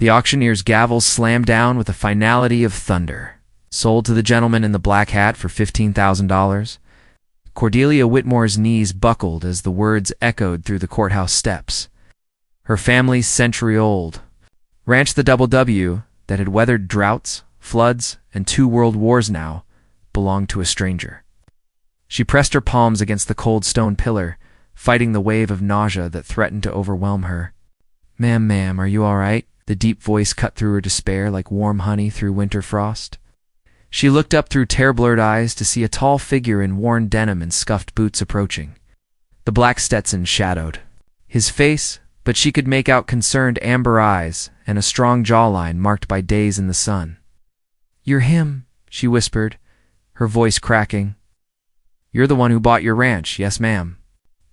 The auctioneer's gavel slammed down with the finality of thunder. Sold to the gentleman in the black hat for $15,000. Cordelia Whitmore's knees buckled as the words echoed through the courthouse steps. Her family's century-old ranch, the Double W, that had weathered droughts, floods, and 2 world wars now, belonged to a stranger. She pressed her palms against the cold stone pillar, fighting the wave of nausea that threatened to overwhelm her. Ma'am, are you all right?" The deep voice cut through her despair like warm honey through winter frost. She looked up through tear-blurred eyes to see a tall figure in worn denim and scuffed boots approaching. The black Stetson shadowed his face, but she could make out concerned amber eyes and a strong jawline marked by days in the sun. "You're him," she whispered, her voice cracking. "You're the one who bought your ranch, yes ma'am."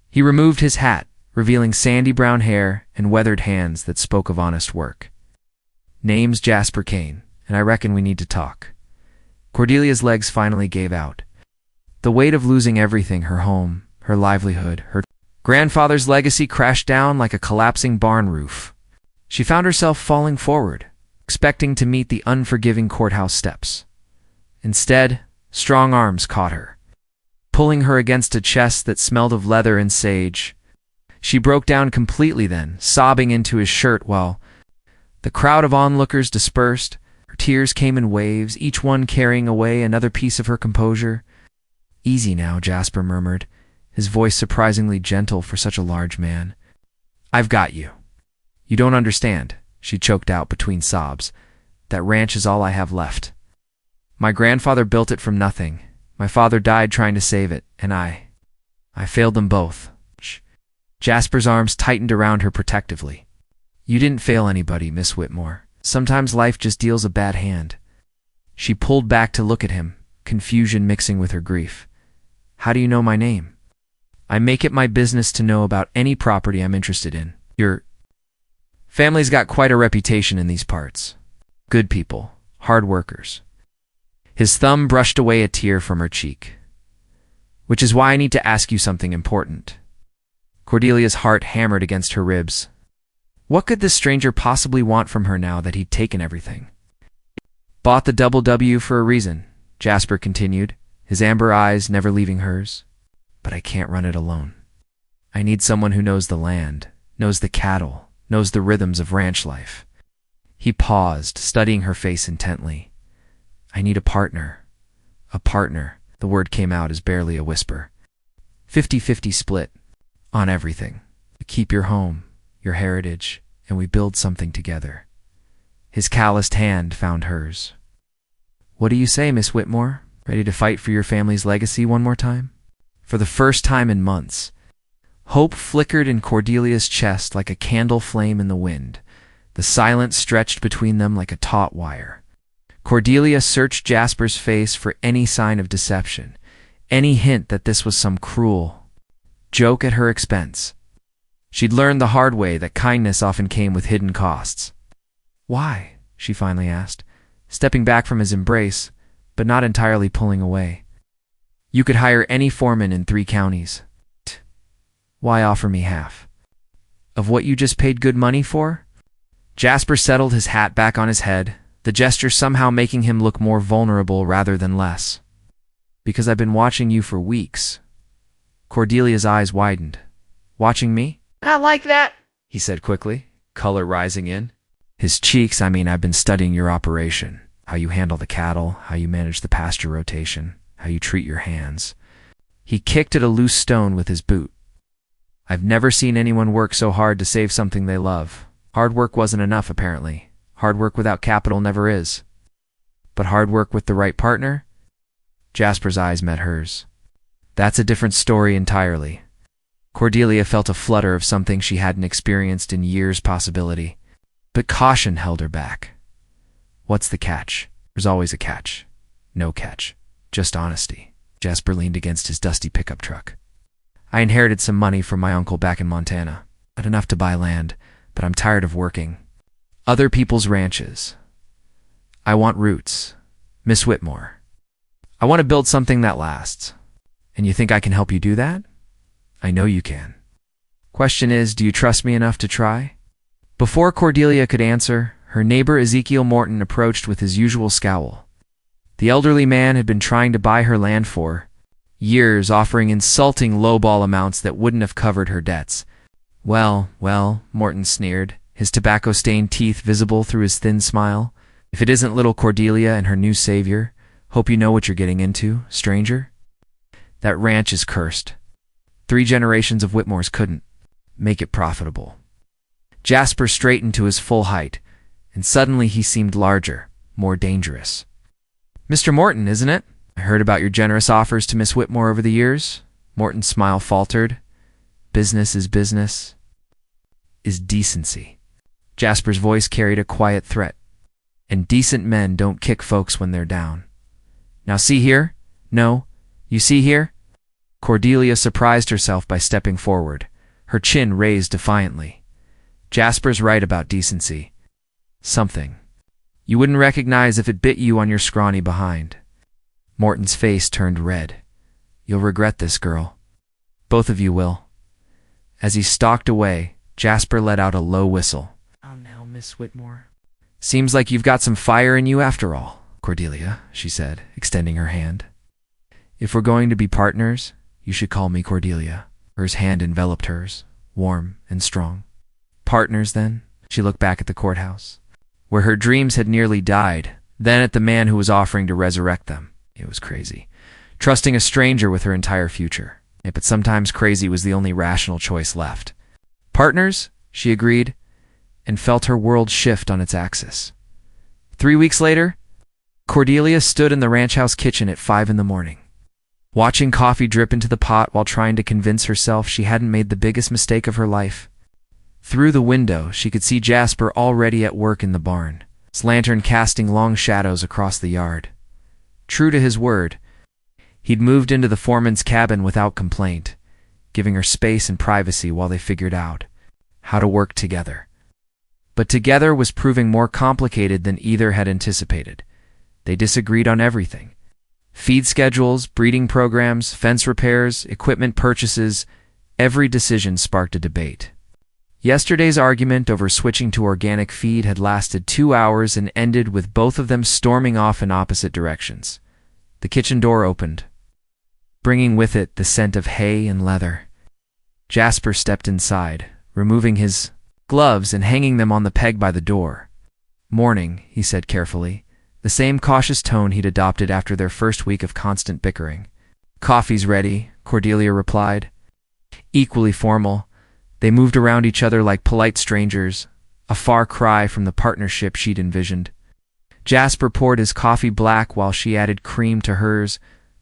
He removed his hat, revealing sandy brown hair and weathered hands that spoke of honest work. "Name's Jasper Kane, and I reckon we need to talk." Cordelia's legs finally gave out. The weight of losing everything, her home, her livelihood, her grandfather's legacy, crashed down like a collapsing barn roof. She found herself falling forward, expecting to meet the unforgiving courthouse steps. Instead, strong arms caught her, pulling her against a chest that smelled of leather and sage. She broke down completely then, sobbing into his shirt while the crowd of onlookers dispersed. Her tears came in waves, each one carrying away another piece of her composure. "Easy now," Jasper murmured, his voice surprisingly gentle for such a large man. "I've got you. You don't understand," she choked out between sobs. "That ranch is all I have left. My grandfather built it from nothing. My father died trying to save it, and I failed them both." Jasper's arms tightened around her protectively. "You didn't fail anybody, Miss Whitmore. Sometimes life just deals a bad hand." She pulled back to look at him, confusion mixing with her grief. "How do you know my name?" "I make it my business to know about any property I'm interested in. Your family's got quite a reputation in these parts. Good people, hard workers." His thumb brushed away a tear from her cheek. "Which is why I need to ask you something important." Cordelia's heart hammered against her ribs. What could this stranger possibly want from her now that he'd taken everything? "Bought the Double W for a reason," Jasper continued, his amber eyes never leaving hers. "But I can't run it alone. I need someone who knows the land, knows the cattle, knows the rhythms of ranch life." He paused, studying her face intently. "I need a partner. A partner." The word came out as barely a whisper. 50-50 split. On everything. Keep your home, your heritage, and we build something together. His calloused hand found hers. "What do you say, Miss Whitmore? Ready to fight for your family's legacy one more time?" For the first time in months, hope flickered in Cordelia's chest like a candle flame in the wind. The silence stretched between them like a taut wire. Cordelia searched Jasper's face for any sign of deception, any hint that this was some cruel joke at her expense. She'd learned the hard way that kindness often came with hidden costs. "Why?" she finally asked, stepping back from his embrace, but not entirely pulling away. "You could hire any foreman in 3 counties. Why offer me half of what you just paid good money for?" Jasper settled his hat back on his head, the gesture somehow making him look more vulnerable rather than less. "Because I've been watching you for weeks." Cordelia's eyes widened. "Watching me?" "I like that," he said quickly, color rising in his cheeks. "I've been studying your operation, how you handle the cattle, how you manage the pasture rotation, how you treat your hands." He kicked at a loose stone with his boot. "I've never seen anyone work so hard to save something they love. Hard work wasn't enough, apparently. Hard work without capital never is. But hard work with the right partner?" Jasper's eyes met hers. "That's a different story entirely." Cordelia felt a flutter of something she hadn't experienced in years possibility. But caution held her back. "What's the catch?" "There's always a catch." "No catch. Just honesty." Jasper leaned against his dusty pickup truck. "I inherited some money from my uncle back in Montana. Not enough to buy land, but I'm tired of working other people's ranches. I want roots, Miss Whitmore. I want to build something that lasts. And you think I can help you do that?" "I know you can. Question is, do you trust me enough to try?" Before Cordelia could answer, Her neighbor Ezekiel Morton approached with his usual scowl. The elderly man had been trying to buy her land for years, offering insulting lowball amounts that wouldn't have covered her debts. Well, Morton sneered, his tobacco-stained teeth visible through his thin smile. If it isn't little Cordelia and her new savior, hope you know what you're getting into, stranger. That ranch is cursed. 3 generations of Whitmores couldn't make it profitable. Jasper straightened to his full height, and suddenly he seemed larger, more dangerous. Mr. Morton, isn't it? I heard about your generous offers to Miss Whitmore over the years. Morton's smile faltered. Business is business. Is decency. Jasper's voice carried a quiet threat. And decent men don't kick folks when they're down. Now see here? No, you see here? Cordelia surprised herself by stepping forward, her chin raised defiantly. Jasper's right about decency. Something you wouldn't recognize if it bit you on your scrawny behind. Morton's face turned red. You'll regret this, girl. Both of you will. As he stalked away, Jasper let out a low whistle. Oh, now, Miss Whitmore. Seems like you've got some fire in you after all, Cordelia, she said, extending her hand. If we're going to be partners, you should call me Cordelia. Her hand enveloped hers, warm and strong. Partners, then? She looked back at the courthouse, where her dreams had nearly died, then at the man who was offering to resurrect them. It was crazy. Trusting a stranger with her entire future. But sometimes crazy was the only rational choice left. Partners, she agreed, and felt her world shift on its axis. 3 weeks later, Cordelia stood in the ranch house kitchen at 5 in the morning, watching coffee drip into the pot while trying to convince herself she hadn't made the biggest mistake of her life. Through the window, she could see Jasper already at work in the barn, his lantern casting long shadows across the yard. True to his word, he'd moved into the foreman's cabin without complaint, giving her space and privacy while they figured out how to work together. But together was proving more complicated than either had anticipated. They disagreed on everything. Feed schedules, breeding programs, fence repairs, equipment purchases, every decision sparked a debate. Yesterday's argument over switching to organic feed had lasted 2 hours and ended with both of them storming off in opposite directions. The kitchen door opened, bringing with it the scent of hay and leather. Jasper stepped inside, removing his gloves and hanging them on the peg by the door. Morning, he said carefully, the same cautious tone he'd adopted after their first week of constant bickering. Coffee's ready, Cordelia replied. Equally formal, they moved around each other like polite strangers, a far cry from the partnership she'd envisioned. Jasper poured his coffee black while she added cream to hers,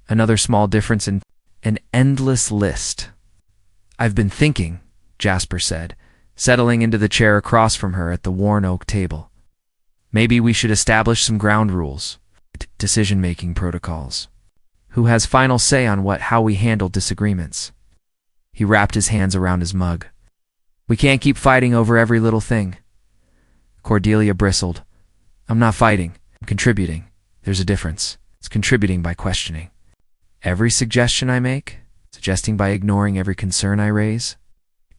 another small difference in an endless list. I've been thinking, Jasper said, settling into the chair across from her at the worn oak table. Maybe we should establish some ground rules, decision-making protocols. Who has final say on how we handle disagreements? He wrapped his hands around his mug. We can't keep fighting over every little thing. Cordelia bristled. I'm not fighting. I'm contributing. There's a difference. It's contributing by questioning every suggestion I make, suggesting by ignoring every concern I raise.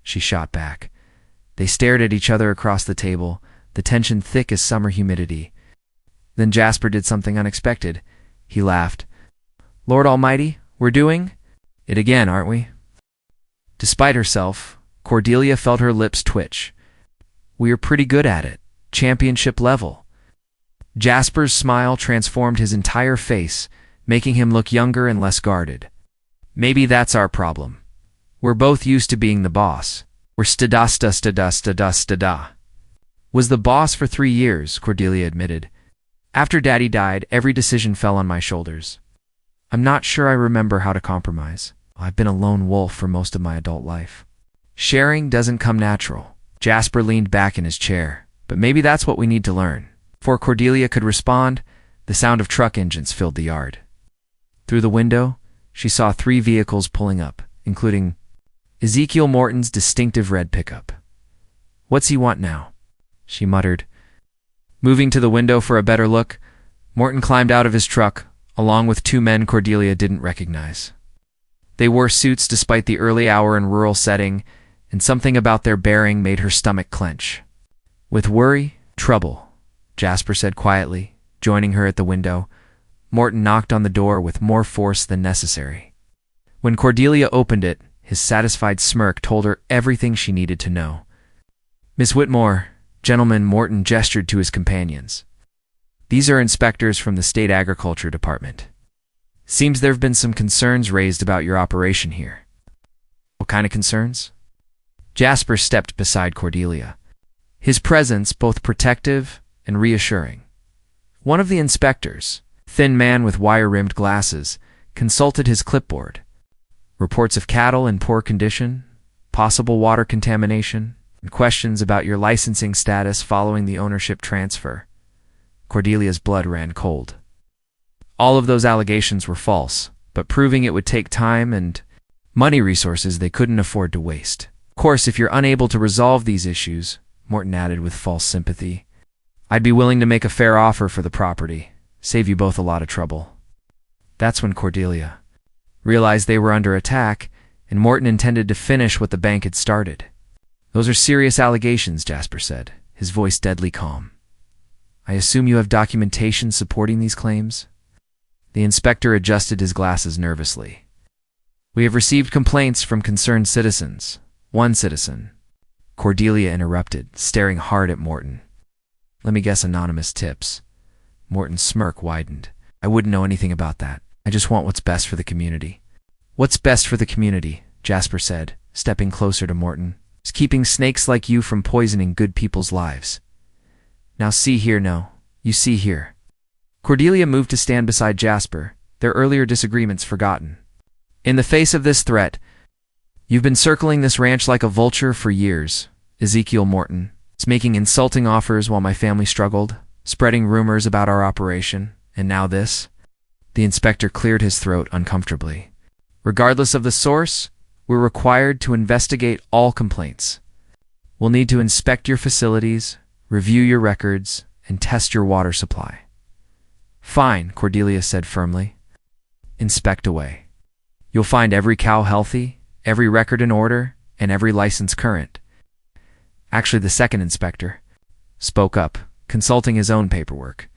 She shot back. They stared at each other across the table, the tension thick as summer humidity. Then Jasper did something unexpected. He laughed. Lord Almighty, we're doing it again, aren't we? Despite herself, Cordelia felt her lips twitch. We are pretty good at it. Championship level. Jasper's smile transformed his entire face, making him look younger and less guarded. Maybe that's our problem. We're both used to being the boss. We're stada. Was the boss for 3 years, Cordelia admitted. After Daddy died, every decision fell on my shoulders. I'm not sure I remember how to compromise. I've been a lone wolf for most of my adult life. Sharing doesn't come natural. Jasper leaned back in his chair. But maybe that's what we need to learn. Before Cordelia could respond, the sound of truck engines filled the yard. Through the window, she saw 3 vehicles pulling up, including Ezekiel Morton's distinctive red pickup. What's he want now? She muttered. Moving to the window for a better look, Morton climbed out of his truck, along with 2 men Cordelia didn't recognize. They wore suits despite the early hour and rural setting, and something about their bearing made her stomach clench. With worry, trouble, Jasper said quietly, joining her at the window. Morton knocked on the door with more force than necessary. When Cordelia opened it, his satisfied smirk told her everything she needed to know. "Miss Whitmore," Gentleman Morton gestured to his companions. "These are inspectors from the State Agriculture Department. Seems there have been some concerns raised about your operation here." "What kind of concerns?" Jasper stepped beside Cordelia, his presence both protective and reassuring. One of the inspectors, thin man with wire-rimmed glasses, consulted his clipboard. Reports of cattle in poor condition, possible water contamination, and questions about your licensing status following the ownership transfer. Cordelia's blood ran cold. All of those allegations were false, but proving it would take time and money resources they couldn't afford to waste. "Of course, if you're unable to resolve these issues," Morton added with false sympathy, "I'd be willing to make a fair offer for the property, save you both a lot of trouble." That's when Cordelia realized they were under attack, and Morton intended to finish what the bank had started. "Those are serious allegations," Jasper said, his voice deadly calm. "I assume you have documentation supporting these claims?" The inspector adjusted his glasses nervously. "We have received complaints from concerned citizens. One citizen." Cordelia interrupted, staring hard at Morton. "Let me guess, anonymous tips." Morton's smirk widened. "I wouldn't know anything about that. I just want what's best for the community." "What's best for the community?" Jasper said, stepping closer to Morton. "It's keeping snakes like you from poisoning good people's lives." "Now see here, no. You see here." Cordelia moved to stand beside Jasper, their earlier disagreements forgotten. "In the face of this threat, you've been circling this ranch like a vulture for years, Ezekiel Morton. It's making insulting offers while my family struggled, spreading rumors about our operation, and now this." The inspector cleared his throat uncomfortably. "Regardless of the source, we're required to investigate all complaints. We'll need to inspect your facilities, review your records, and test your water supply." "Fine," Cordelia said firmly. "Inspect away. You'll find every cow healthy, every record in order, and every license current." Actually, the second inspector spoke up, consulting his own paperwork.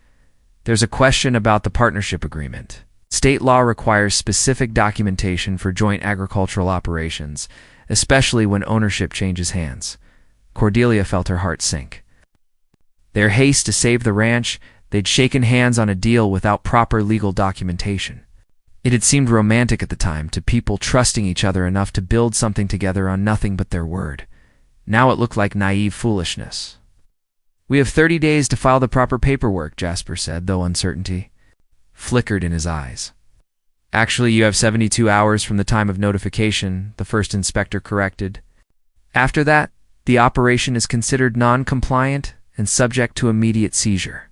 "There's a question about the partnership agreement. State law requires specific documentation for joint agricultural operations, especially when ownership changes hands." Cordelia felt her heart sink. Their haste to save the ranch, they'd shaken hands on a deal without proper legal documentation. It had seemed romantic at the time, to people trusting each other enough to build something together on nothing but their word. Now it looked like naive foolishness. "We have 30 days to file the proper paperwork," Jasper said, though uncertainty flickered in his eyes. "Actually, you have 72 hours from the time of notification," the first inspector corrected. "After that, the operation is considered non-compliant and subject to immediate seizure."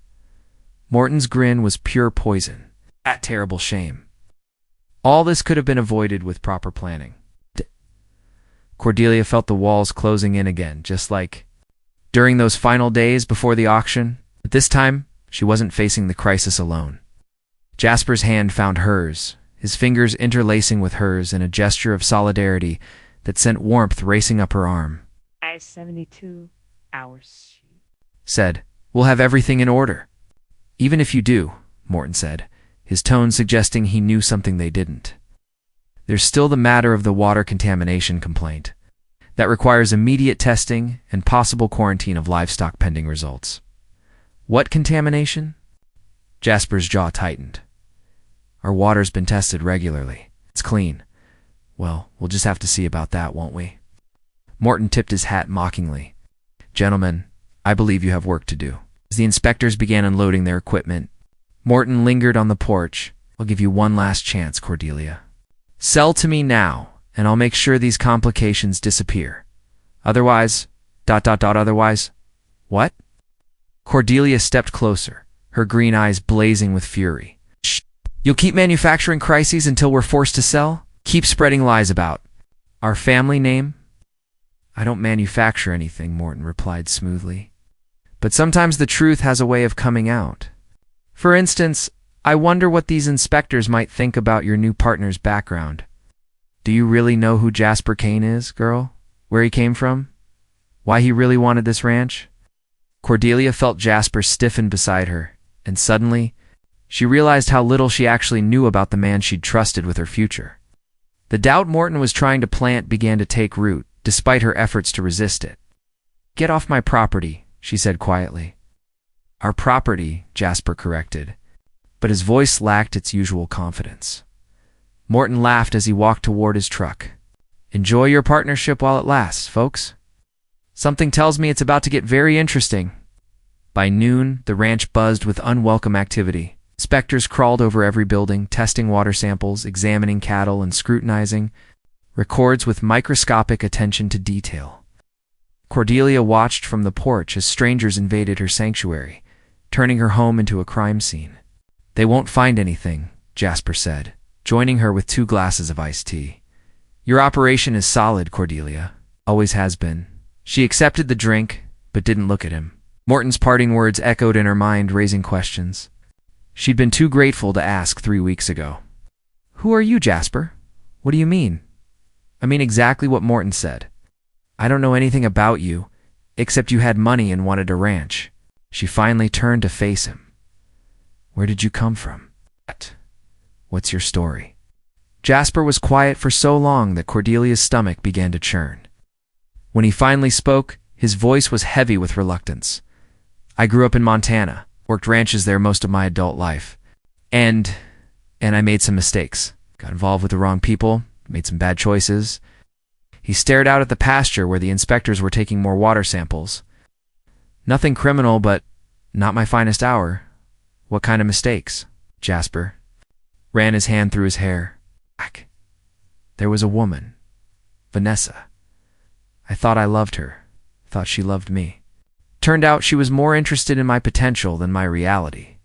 Morton's grin was pure poison. That terrible shame. All this could have been avoided with proper planning. Cordelia felt the walls closing in again, just like during those final days before the auction. But this time, she wasn't facing the crisis alone. Jasper's hand found hers, his fingers interlacing with hers in a gesture of solidarity that sent warmth racing up her arm. "I have 72 hours," she said. "We'll have everything in order." "Even if you do," Morton said, his tone suggesting he knew something they didn't. "There's still the matter of the water contamination complaint. That requires immediate testing and possible quarantine of livestock pending results." "What contamination?" Jasper's jaw tightened. "Our water's been tested regularly. It's clean." "Well, we'll just have to see about that, won't we?" Morton tipped his hat mockingly. "Gentlemen, I believe you have work to do." As the inspectors began unloading their equipment, Morton lingered on the porch. "I'll give you one last chance, Cordelia. Sell to me now, and I'll make sure these complications disappear. Otherwise, ... otherwise, what?" Cordelia stepped closer, her green eyes blazing with fury. "Shh! You'll keep manufacturing crises until we're forced to sell? Keep spreading lies about our family name?" "I don't manufacture anything," Morton replied smoothly. "But sometimes the truth has a way of coming out. For instance, I wonder what these inspectors might think about your new partner's background. Do you really know who Jasper Kane is, girl? Where he came from? Why he really wanted this ranch?" Cordelia felt Jasper stiffen beside her, and suddenly, she realized how little she actually knew about the man she'd trusted with her future. The doubt Morton was trying to plant began to take root, despite her efforts to resist it. "Get off my property," she said quietly. "Our property," Jasper corrected, but his voice lacked its usual confidence. Morton laughed as he walked toward his truck. "Enjoy your partnership while it lasts, folks. Something tells me it's about to get very interesting." By noon, the ranch buzzed with unwelcome activity. Inspectors crawled over every building, testing water samples, examining cattle, and scrutinizing records with microscopic attention to detail. Cordelia watched from the porch as strangers invaded her sanctuary, turning her home into a crime scene. "They won't find anything," Jasper said, joining her with 2 glasses of iced tea. "Your operation is solid, Cordelia. Always has been." She accepted the drink, but didn't look at him. Morton's parting words echoed in her mind, raising questions she'd been too grateful to ask 3 weeks ago. "Who are you, Jasper? What do you mean?" "I mean exactly what Morton said. I don't know anything about you, except you had money and wanted a ranch." She finally turned to face him. "Where did you come from? What's your story?" Jasper was quiet for so long that Cordelia's stomach began to churn. When he finally spoke, his voice was heavy with reluctance. "I grew up in Montana, worked ranches there most of my adult life. And I made some mistakes. Got involved with the wrong people, made some bad choices." He stared out at the pasture where the inspectors were taking more water samples. "Nothing criminal, but not my finest hour." "What kind of mistakes?" Jasper ran his hand through his hair. "There was a woman, Vanessa. I thought I loved her, thought she loved me. Turned out she was more interested in my potential than my reality.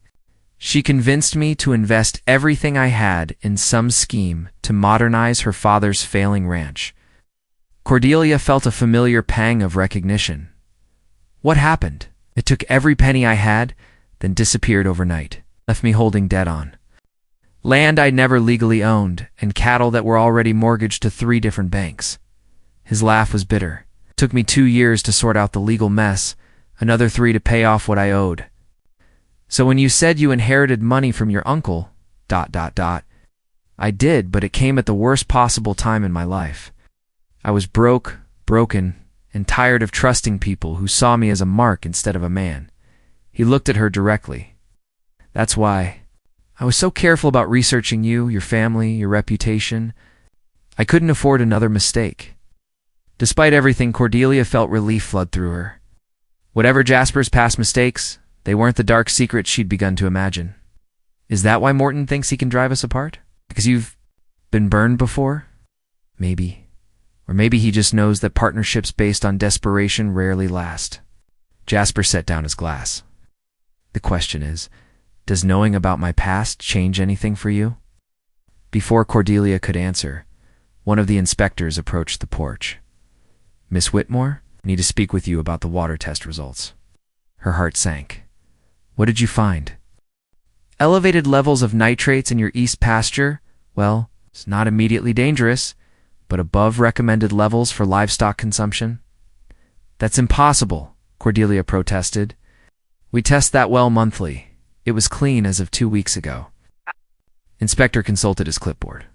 She convinced me to invest everything I had in some scheme to modernize her father's failing ranch." Cordelia felt a familiar pang of recognition. "What happened? It took every penny I had, then disappeared overnight, left me holding debt on land I'd never legally owned, and cattle that were already mortgaged to 3 different banks." His laugh was bitter. "It took me 2 years to sort out the legal mess, another 3 to pay off what I owed. So when you said you inherited money from your uncle, ... I did, but it came at the worst possible time in my life. I was broken, and tired of trusting people who saw me as a mark instead of a man." He looked at her directly. "That's why I was so careful about researching you, your family, your reputation. I couldn't afford another mistake." Despite everything, Cordelia felt relief flood through her. Whatever Jasper's past mistakes, they weren't the dark secrets she'd begun to imagine. "Is that why Morton thinks he can drive us apart? Because you've been burned before?" "Maybe. Or maybe he just knows that partnerships based on desperation rarely last." Jasper set down his glass. "The question is, does knowing about my past change anything for you?" Before Cordelia could answer, one of the inspectors approached the porch. "Miss Whitmore, I need to speak with you about the water test results." Her heart sank. "What did you find?" "Elevated levels of nitrates in your east pasture. Well, it's not immediately dangerous, but above recommended levels for livestock consumption." "That's impossible," Cordelia protested. "We test that well monthly. It was clean as of 2 weeks ago." Inspector consulted his clipboard.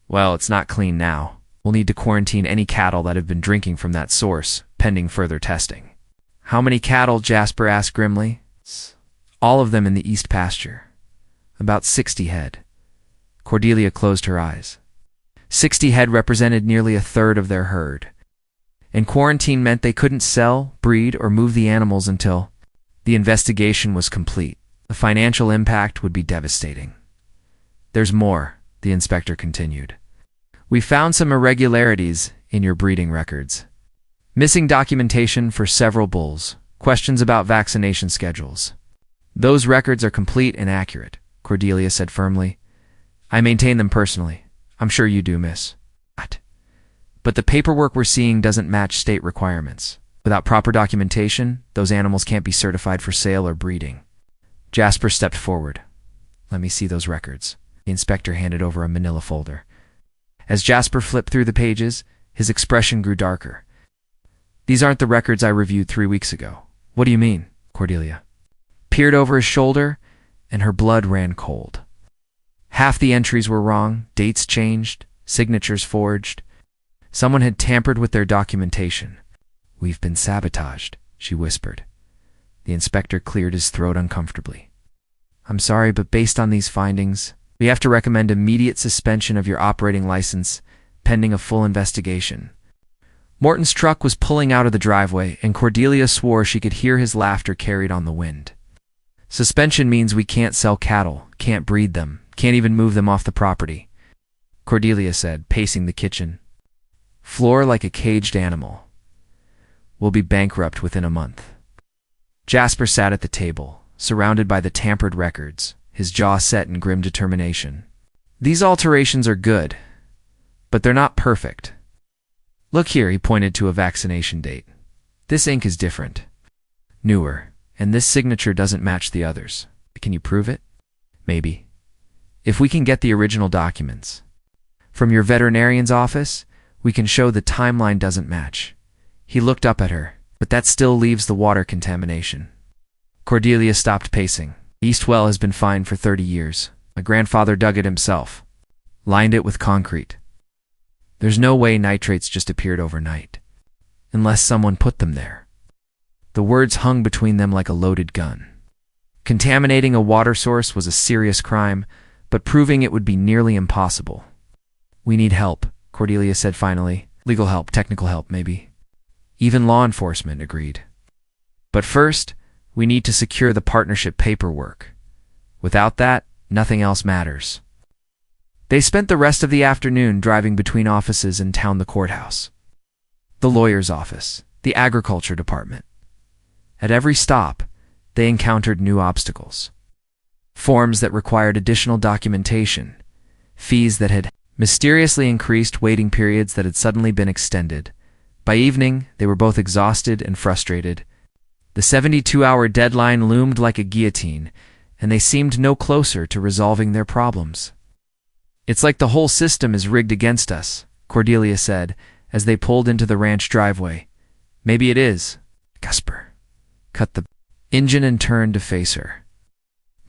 "Well, it's not clean now. We'll need to quarantine any cattle that have been drinking from that source, pending further testing." "How many cattle?" Jasper asked grimly. "All of them in the east pasture. About 60 head. Cordelia closed her eyes. 60 head represented nearly 1/3 of their herd. And quarantine meant they couldn't sell, breed, or move the animals until the investigation was complete. The financial impact would be devastating. "There's more," the inspector continued. "We found some irregularities in your breeding records. Missing documentation for several bulls, questions about vaccination schedules. Those records are complete and accurate," Cordelia said firmly. "I maintain them personally. I'm sure you do, miss. But the paperwork we're seeing doesn't match state requirements. Without proper documentation, those animals can't be certified for sale or breeding." Jasper stepped forward. "Let me see those records." The inspector handed over a manila folder. As Jasper flipped through the pages, his expression grew darker. "These aren't the records I reviewed 3 weeks ago." "What do you mean?" Cordelia peered over his shoulder, and her blood ran cold. Half the entries were wrong, dates changed, signatures forged. Someone had tampered with their documentation. "We've been sabotaged," she whispered. The inspector cleared his throat uncomfortably. "I'm sorry, but based on these findings, we have to recommend immediate suspension of your operating license, pending a full investigation." Morton's truck was pulling out of the driveway, and Cordelia swore she could hear his laughter carried on the wind. "Suspension means we can't sell cattle, can't breed them, can't even move them off the property," Cordelia said, pacing the kitchen floor like a caged animal. "We'll be bankrupt within a month." Jasper sat at the table, surrounded by the tampered records, his jaw set in grim determination. "These alterations are good, but they're not perfect. Look here," he pointed to a vaccination date. "This ink is different, newer, and this signature doesn't match the others. Can you prove it?" "Maybe. If we can get the original documents from your veterinarian's office, we can show the timeline doesn't match." He looked up at her. "But that still leaves the water contamination." Cordelia stopped pacing. "East well has been fine for 30 years. My grandfather dug it himself, lined it with concrete. There's no way nitrates just appeared overnight, unless someone put them there." The words hung between them like a loaded gun. Contaminating a water source was a serious crime, but proving it would be nearly impossible. "We need help," Cordelia said finally. "Legal help, technical help, maybe. Even law enforcement," agreed. "But first, we need to secure the partnership paperwork. Without that, nothing else matters." They spent the rest of the afternoon driving between offices and town: the courthouse, the lawyer's office, the agriculture department. At every stop, they encountered new obstacles. Forms that required additional documentation, fees that had mysteriously increased, waiting periods that had suddenly been extended. By evening, they were both exhausted and frustrated. The 72-hour deadline loomed like a guillotine, and they seemed no closer to resolving their problems. "It's like the whole system is rigged against us," Cordelia said as they pulled into the ranch driveway. "Maybe it is." Jasper cut the engine and turned to face her.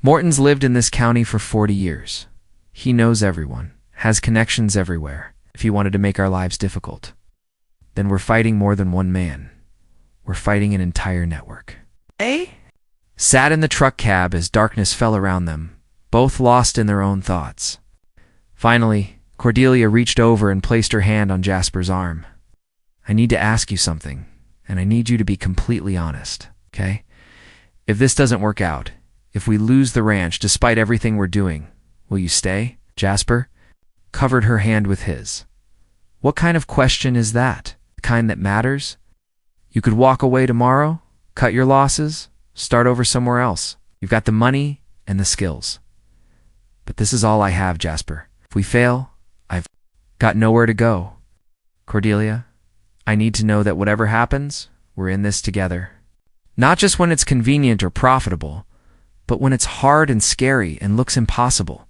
"Morton's lived in this county for 40 years. He knows everyone, has connections everywhere. If he wanted to make our lives difficult, then we're fighting more than one man. We're fighting an entire network." Sat in the truck cab as darkness fell around them, both lost in their own thoughts. Finally, Cordelia reached over and placed her hand on Jasper's arm. "I need to ask you something, and I need you to be completely honest, okay? If this doesn't work out, if we lose the ranch despite everything we're doing, will you stay?" Jasper covered her hand with his. "What kind of question is that? The kind that matters? You could walk away tomorrow, cut your losses, start over somewhere else. You've got the money and the skills. But this is all I have, Jasper. If we fail, I've got nowhere to go. Cordelia, I need to know that whatever happens, we're in this together. Not just when it's convenient or profitable, but when it's hard and scary and looks impossible."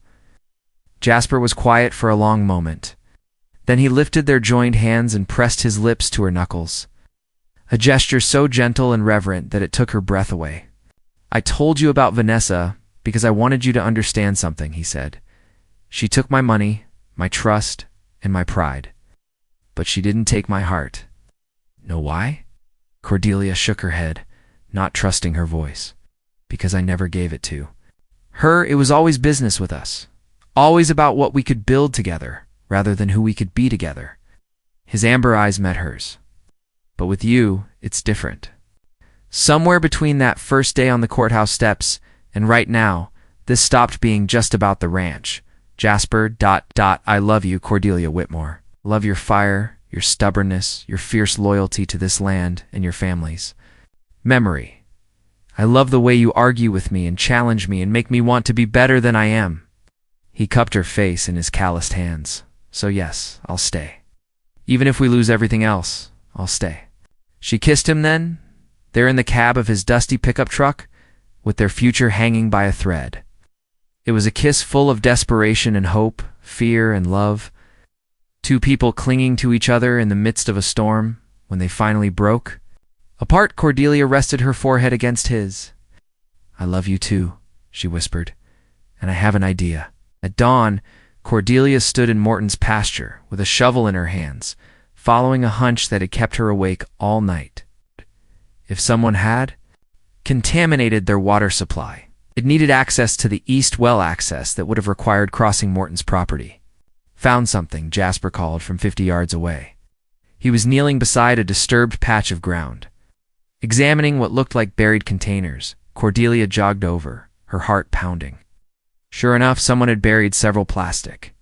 Jasper was quiet for a long moment. Then he lifted their joined hands and pressed his lips to her knuckles, a gesture so gentle and reverent that it took her breath away. "I told you about Vanessa because I wanted you to understand something," he said. "She took my money, my trust, and my pride. But she didn't take my heart." "Know why?" Cordelia shook her head, not trusting her voice. "Because I never gave it to her. It was always business with us. Always about what we could build together, rather than who we could be together." His amber eyes met hers. "But with you, it's different. Somewhere between that first day on the courthouse steps and right now, this stopped being just about the ranch. Jasper, I love you, Cordelia Whitmore. Love your fire, your stubbornness, your fierce loyalty to this land and your families. Memory, I love the way you argue with me and challenge me and make me want to be better than I am." He cupped her face in his calloused hands. "So yes, I'll stay. Even if we lose everything else, I'll stay." She kissed him then, there in the cab of his dusty pickup truck, with their future hanging by a thread. It was a kiss full of desperation and hope, fear and love. Two people clinging to each other in the midst of a storm. When they finally broke, Apart, Cordelia rested her forehead against his. "I love you too," she whispered, "and I have an idea." At dawn, Cordelia stood in Morton's pasture with a shovel in her hands, following a hunch that had kept her awake all night. If someone had contaminated their water supply, it needed access to the east well access that would have required crossing Morton's property. "Found something," Jasper called from 50 yards away. He was kneeling beside a disturbed patch of ground. Examining what looked like buried containers, Cordelia jogged over, her heart pounding. Sure enough, someone had buried several plastic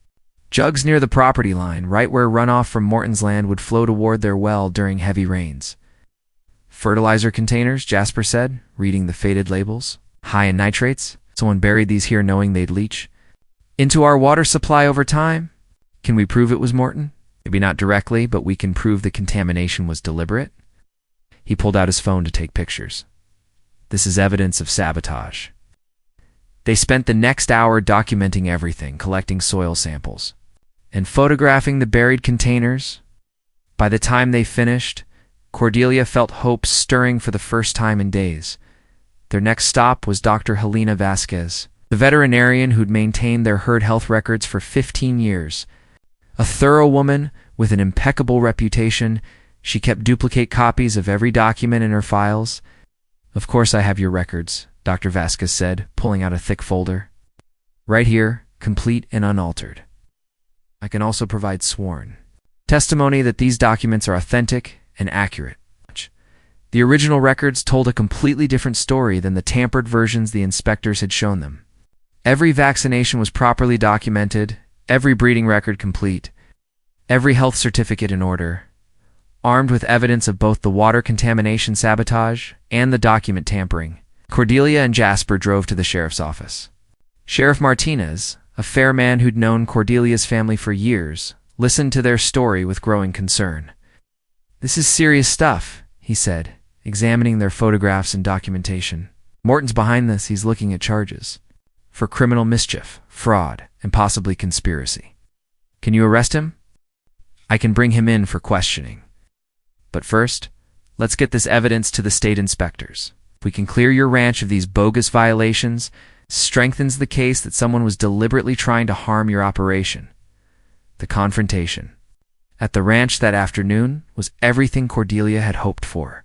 jugs near the property line, right where runoff from Morton's land would flow toward their well during heavy rains. "Fertilizer containers," Jasper said, reading the faded labels. "High in nitrates. Someone buried these here knowing they'd leach into our water supply over time. Can we prove it was Morton? Maybe not directly, but we can prove the contamination was deliberate." He pulled out his phone to take pictures. "This is evidence of sabotage." They spent the next hour documenting everything, collecting soil samples, and photographing the buried containers. By the time they finished, Cordelia felt hope stirring for the first time in days. Their next stop was Dr. Helena Vasquez, the veterinarian who'd maintained their herd health records for 15 years. A thorough woman with an impeccable reputation, she kept duplicate copies of every document in her files. "Of course I have your records," Dr. Vasquez said, pulling out a thick folder. "Right here, complete and unaltered. I can also provide sworn testimony that these documents are authentic and accurate." The original records told a completely different story than the tampered versions the inspectors had shown them. Every vaccination was properly documented, every breeding record complete, every health certificate in order. Armed with evidence of both the water contamination sabotage and the document tampering, Cordelia and Jasper drove to the sheriff's office. Sheriff Martinez, a fair man who'd known Cordelia's family for years, listened to their story with growing concern. "This is serious stuff," he said, examining their photographs and documentation. "Morton's behind this. He's looking at charges for criminal mischief, fraud, and possibly conspiracy. Can you arrest him? I can bring him in for questioning. But first, let's get this evidence to the state inspectors. If we can clear your ranch of these bogus violations, strengthens the case that someone was deliberately trying to harm your operation." The confrontation at the ranch that afternoon was everything Cordelia had hoped for.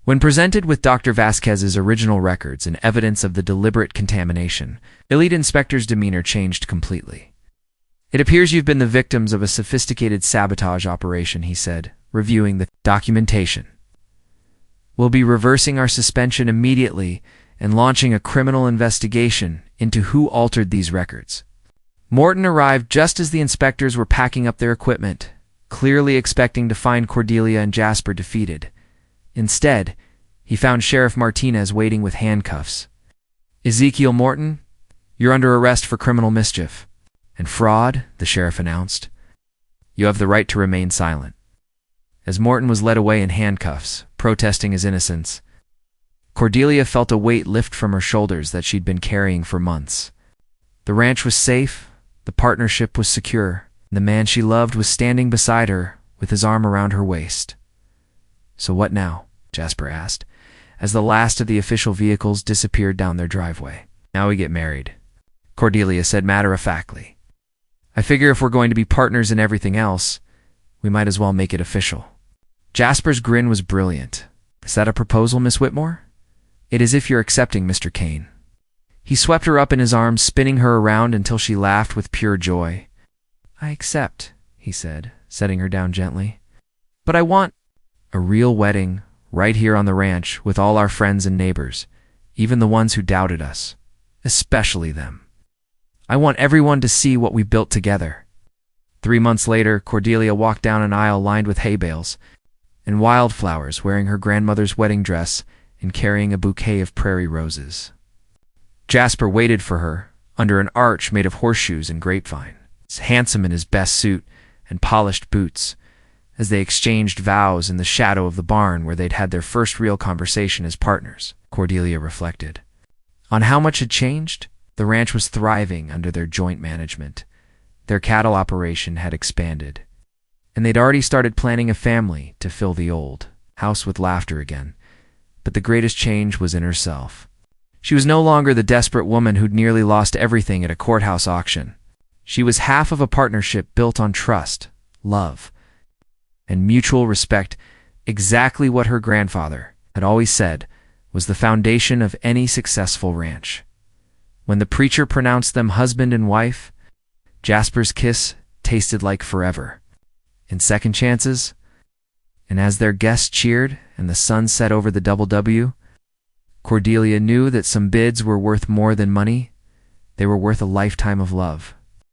When presented with Dr. Vasquez's original records and evidence of the deliberate contamination, elite inspector's demeanor changed completely. "It appears you've been the victims of a sophisticated sabotage operation," he said, reviewing the documentation. "We'll be reversing our suspension immediately and launching a criminal investigation into who altered these records." Morton arrived just as the inspectors were packing up their equipment, clearly expecting to find Cordelia and Jasper defeated. Instead, he found Sheriff Martinez waiting with handcuffs. "Ezekiel Morton, you're under arrest for criminal mischief and fraud," the sheriff announced. "You have the right to remain silent." As Morton was led away in handcuffs, protesting his innocence, Cordelia felt a weight lift from her shoulders that she'd been carrying for months. The ranch was safe, the partnership was secure, and the man she loved was standing beside her with his arm around her waist. "So what now?" Jasper asked, as the last of the official vehicles disappeared down their driveway. "Now we get married," Cordelia said matter-of-factly. "I figure if we're going to be partners in everything else, we might as well make it official." Jasper's grin was brilliant. "Is that a proposal, Miss Whitmore? It is if you're accepting, Mr. Kane." He swept her up in his arms, spinning her around until she laughed with pure joy. "I accept," he said, setting her down gently. "But I want a real wedding right here on the ranch with all our friends and neighbors, even the ones who doubted us, especially them. I want everyone to see what we built together." 3 months later, Cordelia walked down an aisle lined with hay bales and wildflowers, wearing her grandmother's wedding dress and carrying a bouquet of prairie roses. Jasper waited for her under an arch made of horseshoes and grapevine, handsome in his best suit and polished boots, as they exchanged vows in the shadow of the barn where they'd had their first real conversation as partners. Cordelia reflected on how much had changed. The ranch was thriving under their joint management. Their cattle operation had expanded, and they'd already started planning a family to fill the old house with laughter again, But the greatest change was in herself. She was no longer the desperate woman who'd nearly lost everything at a courthouse auction. She was half of a partnership built on trust, love, and mutual respect, exactly what her grandfather had always said was the foundation of any successful ranch. When the preacher pronounced them husband and wife, Jasper's kiss tasted like forever. In second chances, and as their guests cheered and the sun set over the Double W, Cordelia knew that some bids were worth more than money. They were worth a lifetime of love.